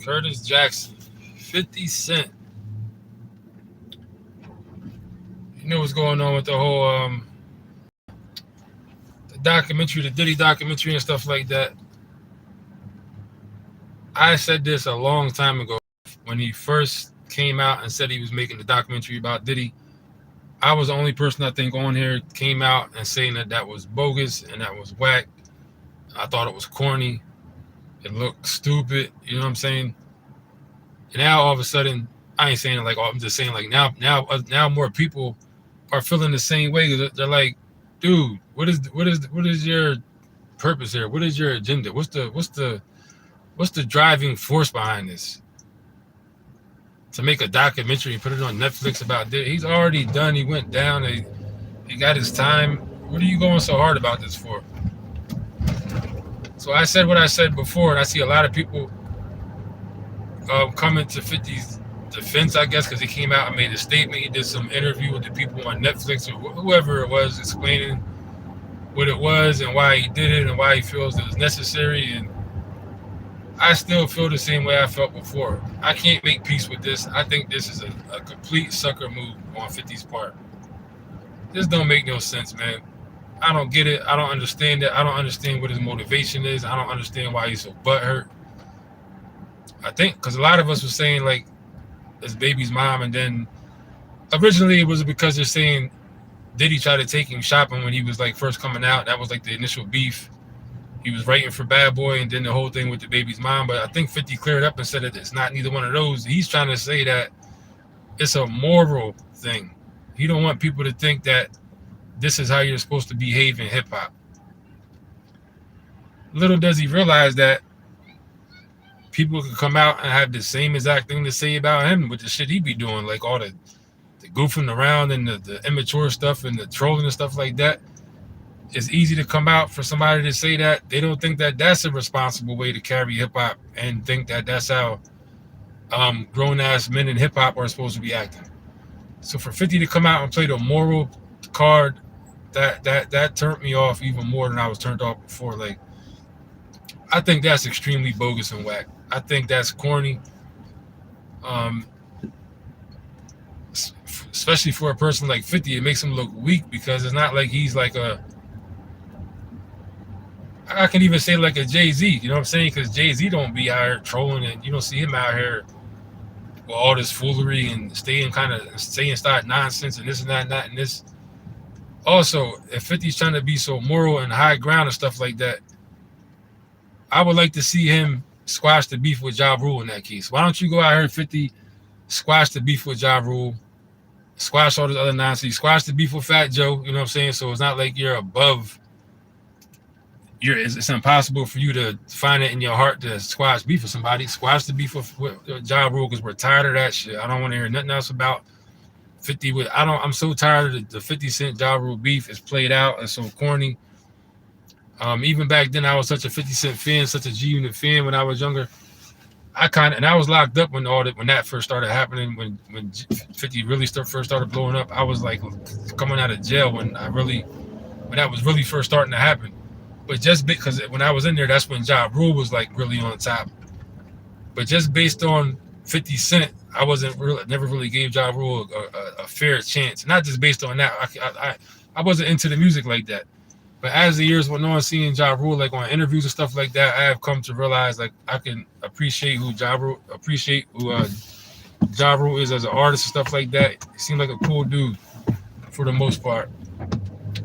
Curtis Jackson, 50 Cent. You know what's going on with the whole the documentary, the Diddy documentary and stuff like that. I said this a long time ago when he first came out and said he was making the documentary about Diddy. I was the only person I think on here came out and saying that that was bogus and that was whack. I thought it was corny. It looked stupid. You know what I'm saying? And now all of a sudden, I ain't saying it like, oh, I'm just saying like now more people are feeling the same way. They're like, dude, what is your purpose here? What is your agenda? What's the driving force behind this? To make a documentary and put it on Netflix about this? He's already done. He went down. He got his time. What are you going so hard about this for? So I said what I said before, and I see a lot of people coming to 50's defense, I guess, because he came out and made a statement. He did some interview with the people on Netflix or whoever it was, explaining what it was and why he did it and why he feels it was necessary. And I still feel the same way I felt before. I can't make peace with this. I think this is a complete sucker move on 50's part. This don't make no sense, man. I don't get it. I don't understand it. I don't understand what his motivation is. I don't understand why he's so butthurt. I think because a lot of us were saying like his baby's mom, and then originally it was because they're saying Diddy tried to take him shopping when he was like first coming out. That was like the initial beef. He was writing for Bad Boy, and then the whole thing with the baby's mom. But I think 50 cleared up and said that it's not neither one of those. He's trying to say that it's a moral thing. He don't want people to think that this is how you're supposed to behave in hip hop. Little does he realize that people can come out and have the same exact thing to say about him with the shit he be doing, like all the goofing around and the immature stuff and the trolling and stuff like that. It's easy to come out for somebody to say that. They don't think that that's a responsible way to carry hip hop and think that that's how grown ass men in hip hop are supposed to be acting. So for 50 to come out and play the moral card, that turned me off even more than I was turned off before. Like, I think that's extremely bogus and whack. I think that's corny. Especially for a person like 50, it makes him look weak because it's not like he's like I can even say like a Jay-Z, you know what I'm saying? Because Jay-Z don't be out here trolling, and you don't see him out here with all this foolery and saying start nonsense and this and that and that and this. Also, if 50's trying to be so moral and high ground and stuff like that, I would like to see him squash the beef with Ja Rule in that case. Why don't you go out here, 50, squash the beef with Ja Rule, squash all this other nonsense, squash the beef with Fat Joe, you know what I'm saying? So it's not like you're above. It's impossible for you to find it in your heart to squash beef with somebody. Squash the beef with Ja Rule because we're tired of that shit. I don't want to hear nothing else about 50. I'm so tired of the 50 Cent Ja Rule beef. It's played out. It's so corny. Even back then, I was such a 50 Cent fan, such a G Unit fan when I was younger. I was locked up when that first started happening. When 50 really first started blowing up, I was like coming out of jail when that was really first starting to happen. But just because when I was in there, that's when Ja Rule was like really on top. But just based on 50 Cent, I never really gave Ja Rule a fair chance. Not just based on that. I wasn't into the music like that. But as the years went on, seeing Ja Rule like on interviews and stuff like that, I have come to realize like I can appreciate who Ja Rule is as an artist and stuff like that. He seemed like a cool dude for the most part.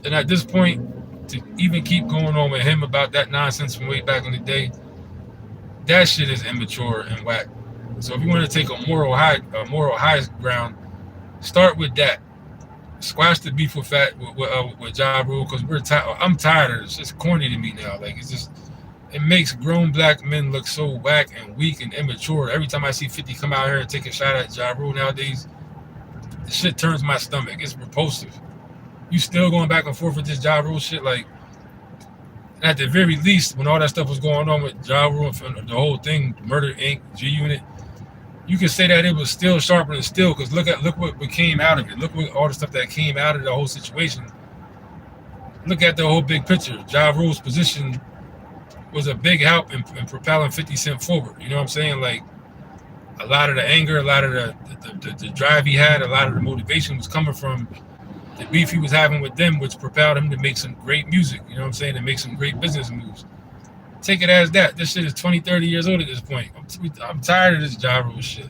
And at this point, to even keep going on with him about that nonsense from way back in the day, that shit is immature and whack. So if you want to take a moral high ground, start with that. Squash the beef with Ja Rule because I'm tired of this. It's corny to me now. Like it makes grown black men look so whack and weak and immature. Every time I see 50 come out here and take a shot at Ja Rule nowadays, the shit turns my stomach. It's repulsive. You still going back and forth with this Ja Rule shit? Like, at the very least, when all that stuff was going on with Ja Rule and the whole thing, Murder Inc., G Unit, you can say that it was still sharper than steel because look what came out of it. Look what all the stuff that came out of the whole situation. Look at the whole big picture. Ja Rule's position was a big help in propelling 50 Cent forward. You know what I'm saying? Like, A lot of the anger, a lot of the drive he had, a lot of the motivation was coming from the beef he was having with them, which propelled him to make some great music, you know what I'm saying, to make some great business moves. Take it as that. This shit is 20, 30 years old at this point. I'm tired of this Ja Rule shit.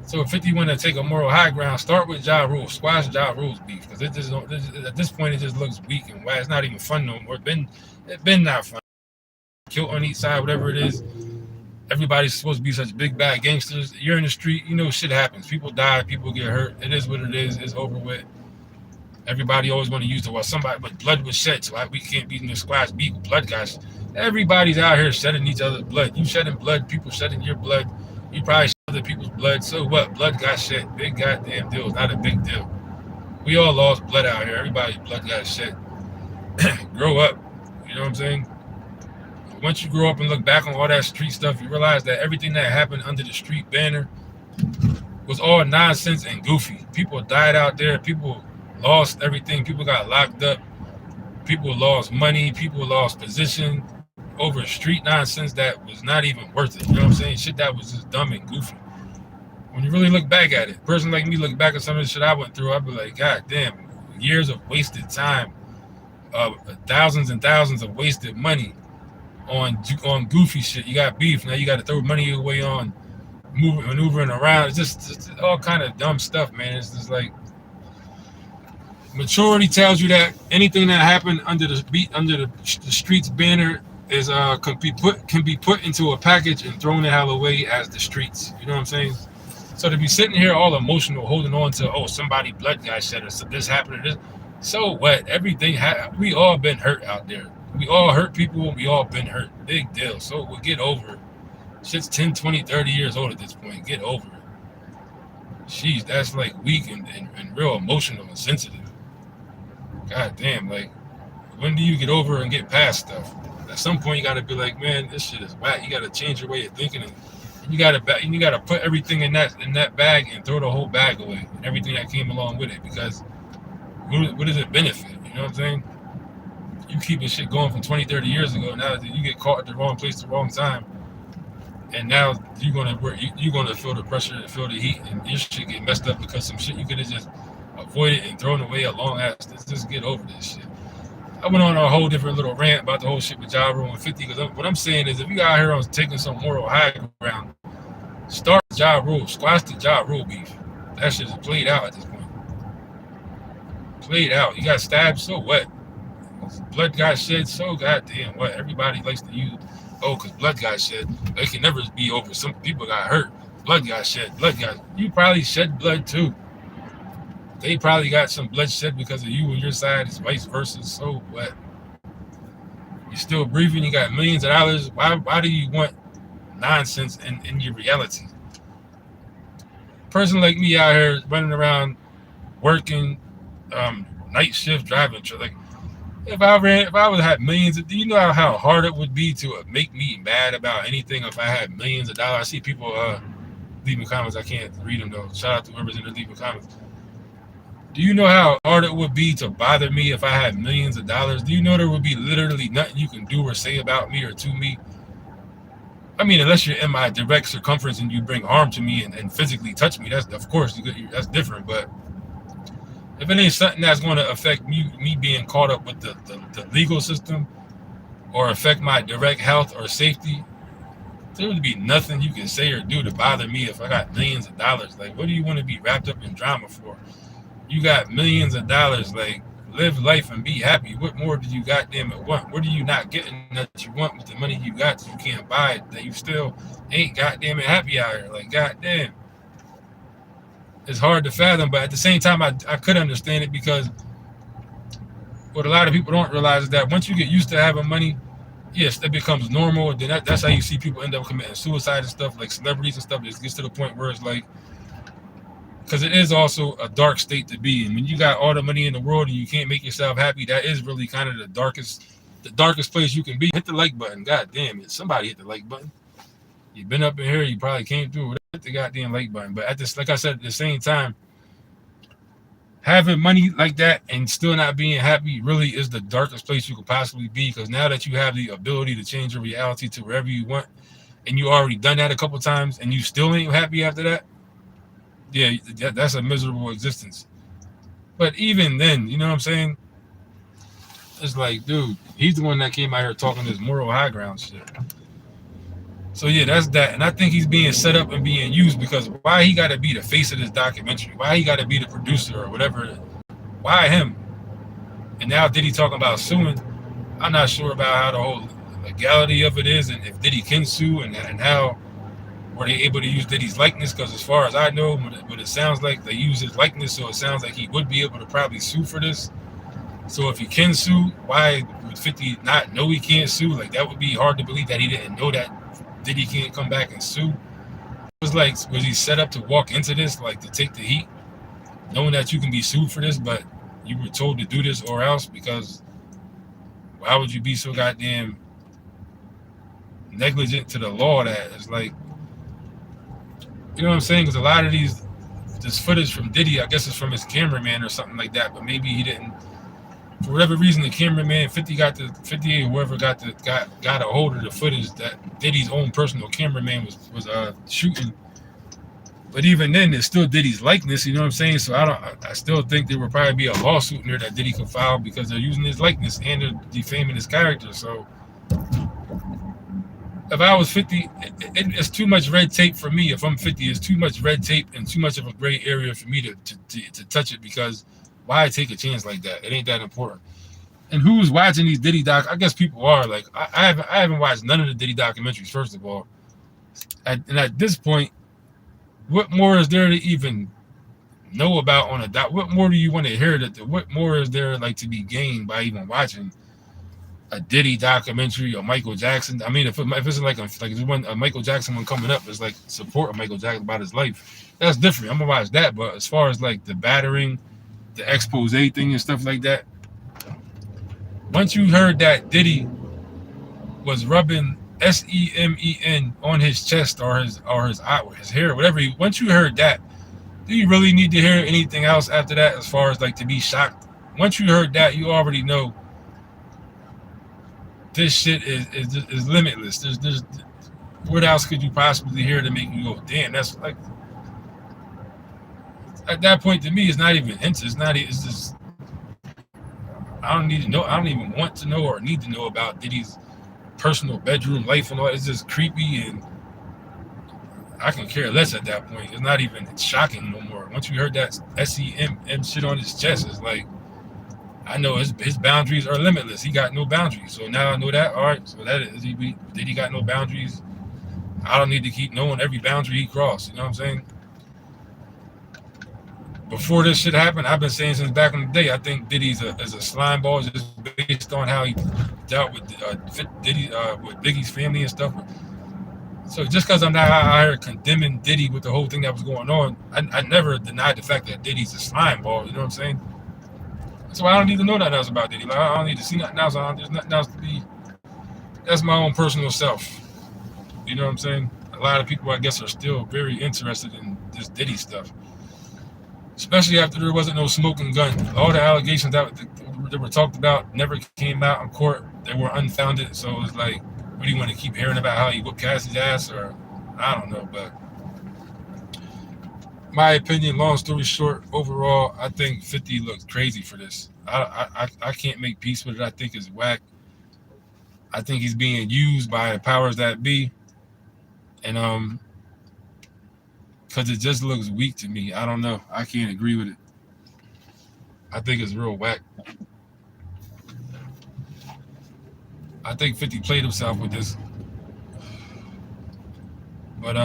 So if 50 want to take a moral high ground, start with Ja Rule. Squash Ja Rule's beef. Because it just at this point, it just looks weak and why it's not even fun no more. It's been not fun. Killed on each side, whatever it is. Everybody's supposed to be such big bad gangsters. You're in the street, you know shit happens. People die, people get hurt. It is what it is. It's over with. Everybody always want to use the well, somebody, but blood was shed, so we can't be in the squash beat with blood guys. Everybody's out here shedding each other's blood. You shedding blood, people shedding your blood. You probably shed other people's blood. So what? Blood got shed. Big goddamn deal. It's not a big deal. We all lost blood out here. Everybody's blood got shed. Grow up. You know what I'm saying? Once you grow up and look back on all that street stuff, you realize that everything that happened under the street banner was all nonsense and goofy. People died out there. People lost everything. People got locked up. People lost money. People lost position over street nonsense that was not even worth it. You know what I'm saying? Shit that was just dumb and goofy. When you really look back at it, a person like me look back at some of the shit I went through, I'd be like, God damn, years of wasted time, thousands and thousands of wasted money on goofy shit. You got beef. Now you got to throw money away on maneuvering around. It's just all kind of dumb stuff, man. It's just like, maturity tells you that anything that happened under the streets banner is can be put into a package and thrown the hell away as the streets. You know what I'm saying? So to be sitting here all emotional, holding on to somebody blood guy said or so this happened or this. So what? Everything we all been hurt out there. We all hurt people. We all been hurt. Big deal. So we'll get over it. Shit's 10, 20, 30 years old at this point. Get over it. Jeez, that's like weak and real emotional and sensitive. God damn, like, when do you get over and get past stuff? At some point, you got to be like, man, this shit is whack. You got to change your way of thinking, and you got to put everything in that bag and throw the whole bag away and everything that came along with it. Because what does it benefit? You know what I'm saying? You keeping shit going from 20, 30 years ago. Now that you get caught at the wrong place at the wrong time, and now you're gonna feel the pressure and feel the heat, and your shit get messed up because some shit you could have just avoided and thrown away a long ass. Let's just get over this shit. I went on a whole different little rant about the whole shit with Ja Rule and 50, because what I'm saying is, if you out here on taking some moral high ground, start Ja Rule, squash the Ja Rule beef. That shit is played out at this point. Played out. You got stabbed, so what? Blood got shed, so goddamn what? Everybody likes to use, because blood got shed. It can never be over. Some people got hurt. Blood got shed. You probably shed blood too. They probably got some bloodshed because of you on your side. It's vice versa. So what? You're still breathing. You got millions of dollars. Why do you want nonsense in your reality? A person like me out here running around, working, night shift, driving. Like, if I would have millions, do you know how hard it would be to make me mad about anything if I had millions of dollars? I see people leaving comments. I can't read them though. Shout out to whoever's in the leaving comments. Do you know how hard it would be to bother me if I had millions of dollars? Do you know there would be literally nothing you can do or say about me or to me? I mean, unless you're in my direct circumference and you bring harm to me and physically touch me, that's of course that's different. But if it ain't something that's going to affect me being caught up with the legal system or affect my direct health or safety, there would be nothing you can say or do to bother me if I got millions of dollars. Like, what do you want to be wrapped up in drama for? You got millions of dollars. Like, live life and be happy. What more do you goddamn it want? What are you not getting that you want with the money you got that you can't buy it, that you still ain't goddamn it happy out here? Like, goddamn. It's hard to fathom, but at the same time, I could understand it, because what a lot of people don't realize is that once you get used to having money, yes, that becomes normal. Then that's how you see people end up committing suicide and stuff, like celebrities and stuff. It gets to the point where it's like, because it is also a dark state to be in. When you got all the money in the world and you can't make yourself happy, that is really kind of the darkest place you can be. Hit the like button. God damn it. Somebody hit the like button. You've been up in here, you probably came through. Hit the goddamn like button. But like I said, at the same time, having money like that and still not being happy really is the darkest place you could possibly be, because now that you have the ability to change your reality to wherever you want, and you already done that a couple times, and you still ain't happy after that, yeah, that's a miserable existence. But even then, you know what I'm saying? It's like, dude, he's the one that came out here talking this moral high ground shit. So yeah, that's that. And I think he's being set up and being used because why he got to be the face of this documentary? Why he got to be the producer or whatever? Why him? And now Diddy talking about suing. I'm not sure about how the whole legality of it is and if Diddy can sue and how were they able to use Diddy's likeness? Because as far as I know, what it sounds like they use his likeness, so it sounds like he would be able to probably sue for this. So if he can sue, why would 50 not know he can't sue? Like that would be hard to believe that he didn't know that Diddy can't come back and sue. It was like, was he set up to walk into this, like to take the heat, knowing that you can be sued for this, but you were told to do this or else? Because why would you be so goddamn negligent to the law that it's like, you know what I'm saying? Because a lot of this footage from Diddy, I guess it's from his cameraman or something like that, but maybe he didn't, for whatever reason, the cameraman 58 whoever got a hold of the footage that Diddy's own personal cameraman was shooting. But even then, it's still Diddy's likeness, you know what I'm saying? So I still think there would probably be a lawsuit in there that Diddy could file because they're using his likeness and they're defaming his character. So if I was 50, it's too much red tape for me. If I'm 50, it's too much red tape and too much of a gray area for me to touch it because why take a chance like that? It ain't that important. And who's watching these Diddy doc? I guess people are. Like I haven't watched none of the Diddy documentaries. First of all, and at this point, what more is there to even know about on a doc? What more do you want to hear? What more is there like to be gained by even watching a Diddy documentary or Michael Jackson? I mean, if it's like there's one a Michael Jackson one coming up, it's like support of Michael Jackson about his life. That's different. I'm gonna watch that. But as far as like the battering, the expose thing and stuff like that, once you heard that Diddy was rubbing SEMEN on his chest or his eye or his hair, whatever. Once you heard that, do you really need to hear anything else after that? As far as like to be shocked, once you heard that, you already know this shit is limitless. There's what else could you possibly hear to make you go, damn? That's like at that point to me, it's not even hints. It's not. It's just I don't need to know. I don't even want to know or need to know about Diddy's personal bedroom life and all. It's just creepy and I can care less at that point. It's not even shocking no more. Once you heard that SEM shit on his chest, it's like I know his boundaries are limitless. He got no boundaries. So now I know that. All right. So that is Diddy got no boundaries. I don't need to keep knowing every boundary he crossed. You know what I'm saying? Before this shit happened, I've been saying since back in the day, I think Diddy's is a slime ball just based on how he dealt with Diddy with Biggie's family and stuff. So just because I'm not out here condemning Diddy with the whole thing that was going on, I never denied the fact that Diddy's a slime ball. You know what I'm saying? So I don't need to know nothing else about Diddy. Like, I don't need to see nothing else. There's nothing else to be. That's my own personal self. You know what I'm saying? A lot of people, I guess, are still very interested in this Diddy stuff. Especially after there wasn't no smoking gun. All the allegations that were talked about never came out in court. They were unfounded. So it was like, what do you want to keep hearing about how he whooped Cassie's ass? Or I don't know. But my opinion, long story short, overall, I think 50 looks crazy for this. I can't make peace with it. I think it's whack. I think he's being used by the powers that be. And because it just looks weak to me. I don't know. I can't agree with it. I think it's real whack. I think 50 played himself with this. But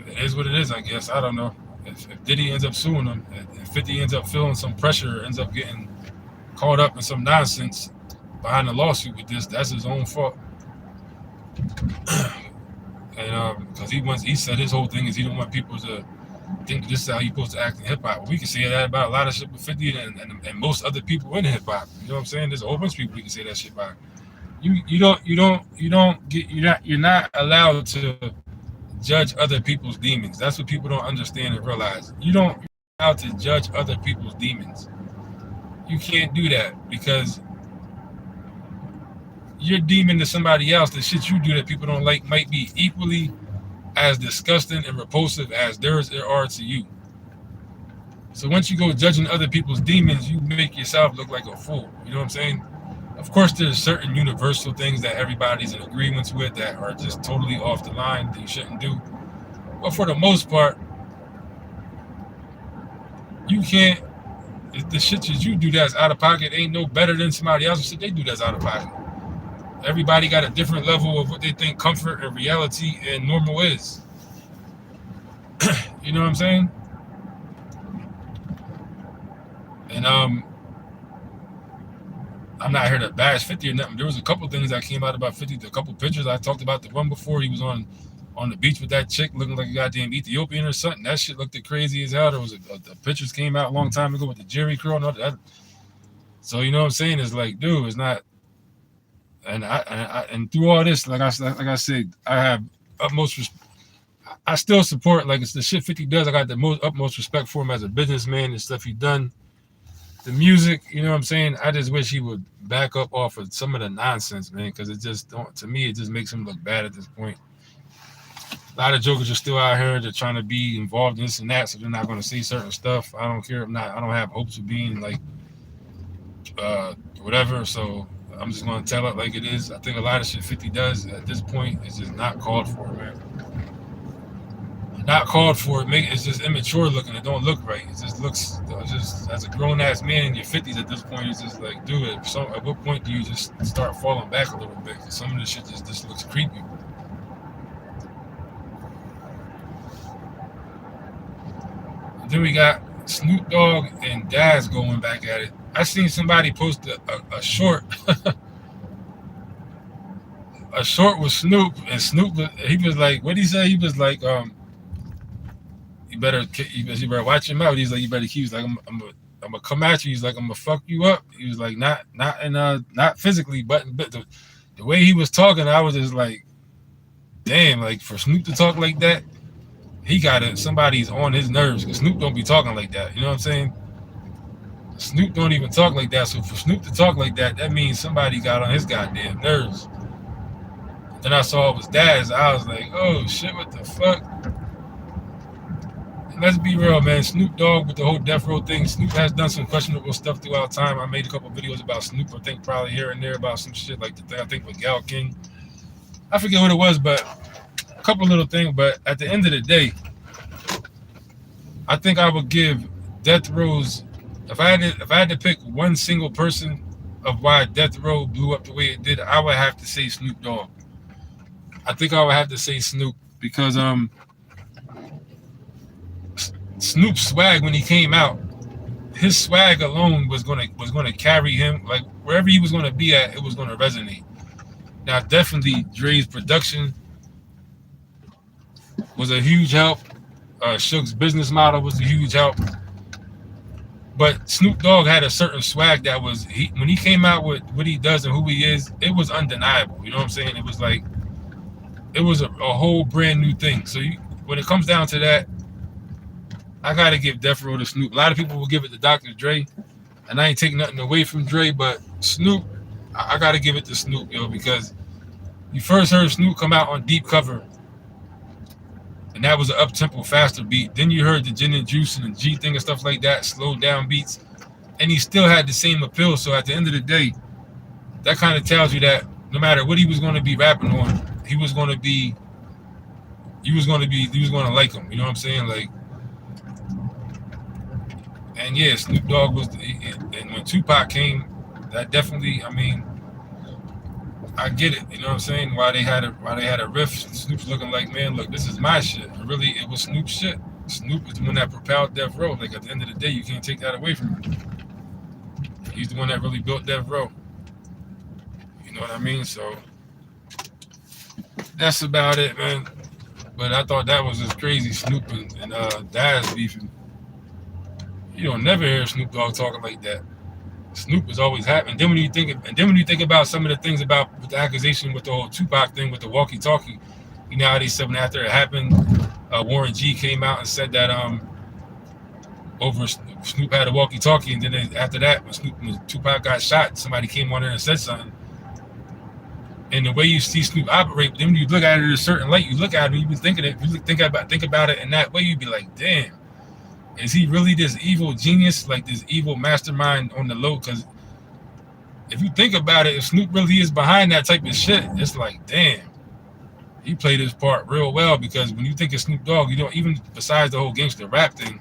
it is what it is, I guess. I don't know. If Diddy ends up suing him, if 50 ends up feeling some pressure, ends up getting caught up in some nonsense behind the lawsuit with this, that's his own fault. And because he said his whole thing is he don't want people to think this is how you're supposed to act in hip hop. Well, we can say that about a lot of shit with 50 and most other people in hip hop. You know what I'm saying? There's a whole bunch of people we can say that shit about. You're not allowed to judge other people's demons. That's what people don't understand and realize. You're not allowed to judge other people's demons. You can't do that because you're deeming to somebody else the shit you do that people don't like might be equally as disgusting and repulsive as theirs are to you. So once you go judging other people's demons, you make yourself look like a fool. You know what I'm saying? Of course, there's certain universal things that everybody's in agreement with that are just totally off the line that you shouldn't do. But for the most part, you can't. The shit that you do that's out of pocket ain't no better than somebody else's shit they do that's out of pocket. Everybody got a different level of what they think comfort and reality and normal is. You know what I'm saying? And I'm not here to bash 50 or nothing. There was a couple things that came out about 50. A couple pictures I talked about. The one before he was on the beach with that chick looking like a goddamn Ethiopian or something. That shit looked crazy as hell. There was the pictures came out a long time ago with the Jerry curl and all that. So you know what I'm saying? It's like, dude, it's not. And through all this, like I said, I have utmost. I still support like it's the shit 50 does. I got the utmost respect for him as a businessman and stuff he done. The music, you know what I'm saying? I just wish he would back up off of some of the nonsense, man, because it just don't. To me, it just makes him look bad at this point. A lot of jokers are still out here. They're trying to be involved in this and that, so they're not going to say certain stuff. I don't care. I don't have hopes of being like whatever. So I'm just going to tell it like it is. I think a lot of shit 50 does at this point is just not called for, man. Not called for it. It's just immature looking. It don't look right. It just looks just as a grown ass man in your 50s at this point. It's just like, dude. At what point do you just start falling back a little bit? Because some of this shit just looks creepy. And then we got Snoop Dogg and Daz going back at it. I seen somebody post a short. A short with Snoop, and Snoop, he was like, what did he say? He was like, you better watch your mouth. He's like, you better keep. He's like, I'm gonna come at you. He's like, I'm gonna fuck you up. He was like, not physically, but the way he was talking, I was just like, damn, like for Snoop to talk like that, he got it. Somebody's on his nerves because Snoop don't be talking like that. You know what I'm saying? Snoop don't even talk like that. So for Snoop to talk like that, that means somebody got on his goddamn nerves. Then I saw it was Daz. I was like, oh shit, what the fuck? Let's be real, man. Snoop Dogg with the whole death row thing. Snoop has done some questionable stuff throughout time. I made a couple videos about Snoop. I think probably here and there about some shit like the thing I think with Gal King. I forget what it was, but a couple little things. But at the end of the day, I think I would give death rows. If I had to pick one single person of why death row blew up the way it did, I would have to say Snoop Dogg. I think I would have to say Snoop because Snoop's swag when he came out, his swag alone was gonna carry him. Like wherever he was gonna be at, it was gonna resonate. Now definitely Dre's production was a huge help. Suge's business model was a huge help. But Snoop Dogg had a certain swag that was when he came out with what he does and who he is, it was undeniable. You know what I'm saying? It was like it was a whole brand new thing. So when it comes down to that, I gotta give death row to Snoop. A lot of people will give it to Dr. Dre, and I ain't taking nothing away from Dre, but Snoop, I gotta give it to Snoop, yo, because you first heard Snoop come out on Deep Cover, and that was an up-tempo, faster beat. Then you heard the Gin and Juice and the G thing and stuff like that, slowed down beats, and he still had the same appeal. So at the end of the day, that kind of tells you that no matter what he was going to be rapping on, you was going to like him. You know what I'm saying? Like, and yeah, Snoop Dogg was, and when Tupac came, that definitely, I mean, I get it. You know what I'm saying? Why they had a riff. Snoop's looking like, man, look, this is my shit. It was Snoop's shit. Snoop is the one that propelled Death Row. Like at the end of the day, you can't take that away from him. He's the one that really built Death Row. You know what I mean? So that's about it, man. But I thought that was just crazy, Snoop and Daz beefing. You don't never hear Snoop Dogg talking like that. Snoop is always happy. And then when you think about some of the things about with the accusation with the whole Tupac thing with the walkie-talkie, you know how they said when after it happened, Warren G came out and said that over Snoop had a walkie-talkie, and then after that, when Tupac got shot, somebody came on there and said something. and the way you see Snoop operate, then when you look at it in a certain light, you look at it, you be thinking it, you think about it in that way, you'd be like, damn, is he really this evil genius, like this evil mastermind on the low? Because if you think about it, if Snoop really is behind that type of shit, it's like, damn, he played his part real well. Because when you think of Snoop Dogg, you don't even besides the whole gangster rap thing.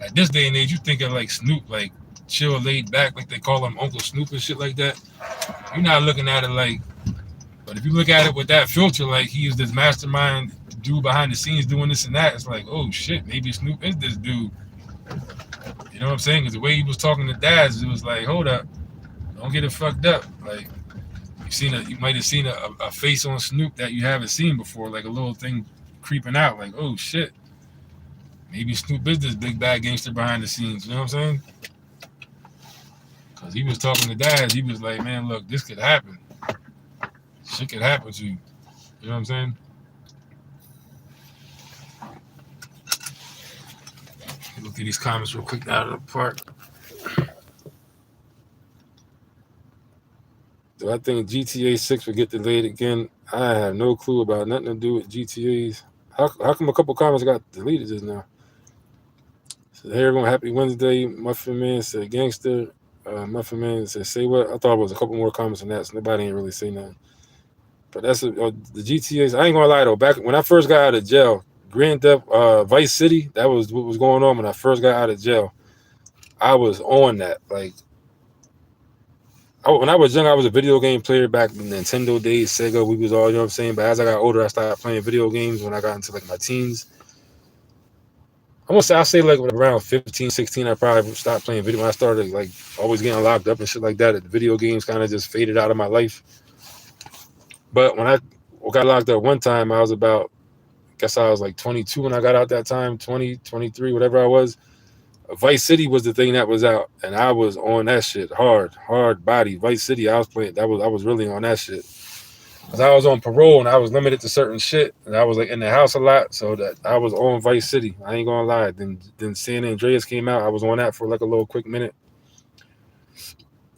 At this day and age, you think of like Snoop, like chill, laid back, like they call him Uncle Snoop and shit like that. You're not looking at it like. But if you look at it with that filter, like he is this mastermind dude behind the scenes doing this and that, it's like, oh shit, maybe Snoop is this dude. You know what I'm saying? Because the way he was talking to Daz, it was like, hold up, don't get it fucked up. Like you might have seen a face on Snoop that you haven't seen before, like a little thing creeping out, like, oh shit, maybe Snoop is this big bad gangster behind the scenes. You know what I'm saying? Because he was talking to Daz, he was like, man, look, this could happen. Shit could happen to you. You know what I'm saying? Look at these comments real quick out of the park. Do I think GTA 6 will get delayed again? I have no clue about nothing to do with GTAs. How come a couple comments got deleted just now? So, hey everyone, happy Wednesday. Muffin Man said gangster. Muffin Man said say what? I thought it was a couple more comments on that, so nobody ain't really say nothing. But that's the GTAs. I ain't gonna lie though. Back when I first got out of jail, Grand Theft Vice City, that was what was going on when I first got out of jail. I was on that. Like when I was young, I was a video game player back in Nintendo days, Sega. We was all, you know what I'm saying. But as I got older, I started playing video games when I got into like my teens. I'll say like around 15, 16, I probably stopped playing video. When I started like always getting locked up and shit like that, the video games kind of just faded out of my life. But when I got locked up one time, I was about, I guess I was like 22 when I got out that time, 20, 23, whatever I was. Vice City was the thing that was out, and I was on that shit hard body. Vice City, I was playing. I was really on that shit. Cause I was on parole and I was limited to certain shit, and I was like in the house a lot, so that I was on Vice City. I ain't gonna lie. Then San Andreas came out. I was on that for like a little quick minute,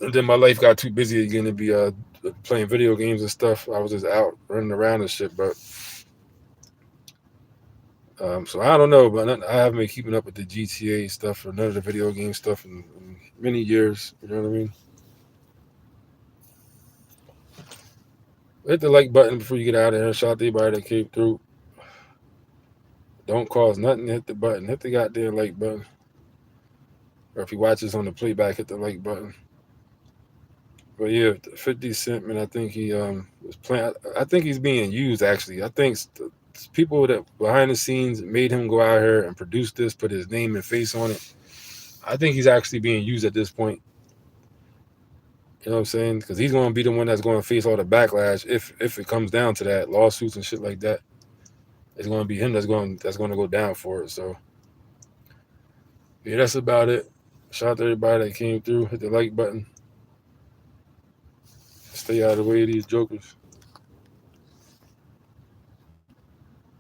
and then my life got too busy again to be playing video games and stuff. I was just out running around and shit, but. So I don't know, but I haven't been keeping up with the GTA stuff or none of the video game stuff in many years. You know what I mean? Hit the like button before you get out of here. Shout out to everybody that came through. Don't cost nothing to hit the button. Hit the goddamn like button. Or if you watch this on the playback, hit the like button. But yeah, 50 Cent, man, I think he was playing. I think he's being used, actually. I think people that behind the scenes made him go out here and produce this, put his name and face on it. I think he's actually being used at this point. You know what I'm saying? Because he's going to be the one that's going to face all the backlash if it comes down to that, lawsuits and shit like that. It's going to be him that's going to go down for it. So yeah, that's about it. Shout out to everybody that came through. Hit the like button. Stay out of the way of these jokers.